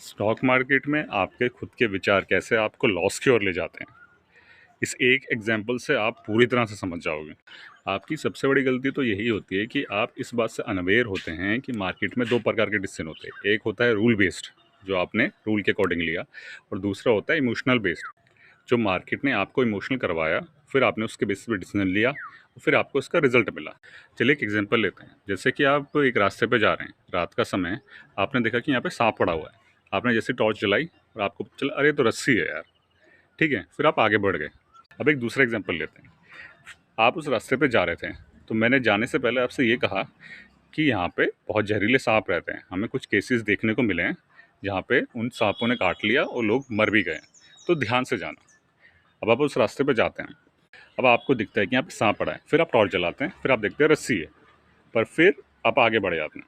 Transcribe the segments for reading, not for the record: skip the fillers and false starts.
Stock market में आपके खुद के विचार कैसे आपको लॉस की ओर ले जाते हैं, इस एक एग्जाम्पल से आप पूरी तरह से समझ जाओगे। आपकी सबसे बड़ी गलती तो यही होती है कि आप इस बात से अनअवेयर होते हैं कि मार्केट में दो प्रकार के डिसीजन होते हैं। एक होता है रूल बेस्ड, जो आपने रूल के अकॉर्डिंग लिया, और दूसरा होता है इमोशनल बेस्ड, जो मार्केट ने आपको इमोशनल करवाया, फिर आपने उसके बेसिस पे डिसीजन लिया और फिर आपको उसका रिजल्ट मिला। चलिए एक एग्जांपल लेते हैं। जैसे कि आप एक रास्ते पे जा रहे हैं, रात का समय, आपने देखा कि यहाँ पे सांप पड़ा हुआ है। आपने जैसे टॉर्च जलाई और आपको पता चला अरे तो रस्सी है यार, ठीक है, फिर आप आगे बढ़ गए। अब एक दूसरा एग्जांपल लेते हैं। आप उस रास्ते पे जा रहे थे, तो मैंने जाने से पहले आपसे ये कहा कि यहाँ पे बहुत जहरीले सांप रहते हैं, हमें कुछ केसेस देखने को मिले हैं जहाँ पे उन सांपों ने काट लिया और लोग मर भी गए, तो ध्यान से जाना। अब आप उस रास्ते पे जाते हैं, अब आपको दिखता है कि यहाँ पे सांप पड़ा है, फिर आप टॉर्च जलाते हैं, फिर आप देखते हैं रस्सी है, पर फिर आप आगे बढ़ जाते हैं।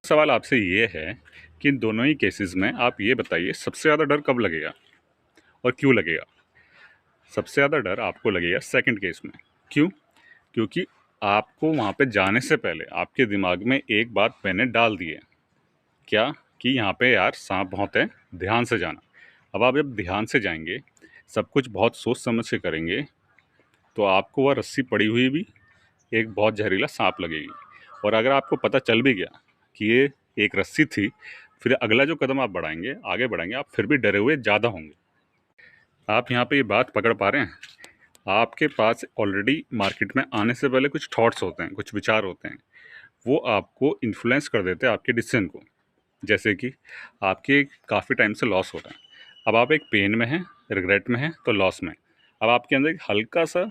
सवाल आपसे ये है कि इन दोनों ही केसेस में आप ये बताइए सबसे ज़्यादा डर कब लगेगा और क्यों लगेगा। सबसे ज़्यादा डर आपको लगेगा सेकंड केस में। क्यों? क्योंकि आपको वहाँ पे जाने से पहले आपके दिमाग में एक बात मैंने डाल दी है, क्या? कि यहाँ पे यार सांप बहुत है, ध्यान से जाना। अब आप जब ध्यान से जाएंगे, सब कुछ बहुत सोच समझ के करेंगे, तो आपको वह रस्सी पड़ी हुई भी एक बहुत जहरीला सांप लगेगी। और अगर आपको पता चल भी गया कि ये एक रस्सी थी, फिर अगला जो कदम आप बढ़ाएंगे, आगे बढ़ाएंगे, आप फिर भी डरे हुए ज़्यादा होंगे। आप यहाँ पे ये बात पकड़ पा रहे हैं? आपके पास ऑलरेडी मार्केट में आने से पहले कुछ थॉट्स होते हैं, कुछ विचार होते हैं, वो आपको इन्फ्लुएंस कर देते हैं आपके डिसीजन को। जैसे कि आपके काफ़ी टाइम से लॉस हो रहा है, अब आप एक पेन में हैं, रिग्रेट में हैं, तो लॉस में। अब आपके अंदर एक हल्का सा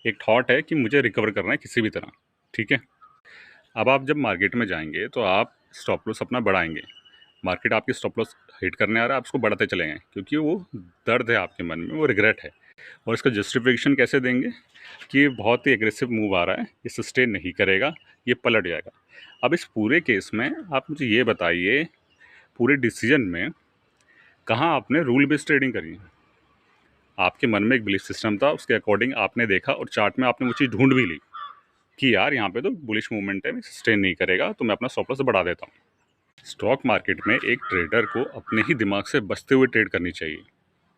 एक थॉट है कि मुझे रिकवर करना है किसी भी तरह, ठीक है। अब आप जब मार्केट में जाएंगे तो आप स्टॉप लॉस अपना बढ़ाएंगे। मार्केट आपकी स्टॉप लॉस हिट करने आ रहा है, आप उसको बढ़ाते चलेंगे, क्योंकि वो दर्द है आपके मन में, वो रिग्रेट है। और इसका जस्टिफिकेशन कैसे देंगे कि ये बहुत ही एग्रेसिव मूव आ रहा है, ये सस्टेन नहीं करेगा, ये पलट जाएगा। अब इस पूरे केस में आप मुझे ये बताइए, पूरे डिसीजन में कहाँ आपने रूल बेस्ड ट्रेडिंग करी है? आपके मन में एक बिलीफ सिस्टम था, उसके अकॉर्डिंग आपने देखा और चार्ट में आपने वो चीज़ ढूंढ भी ली कि यार यहाँ पे तो बुलिश मूवमेंट है, सस्टेन नहीं करेगा, तो मैं अपना स्टॉप लॉस बढ़ा देता हूँ। स्टॉक मार्केट में एक ट्रेडर को अपने ही दिमाग से बचते हुए ट्रेड करनी चाहिए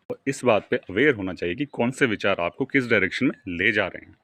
और इस बात पे अवेयर होना चाहिए कि कौन से विचार आपको किस डायरेक्शन में ले जा रहे हैं।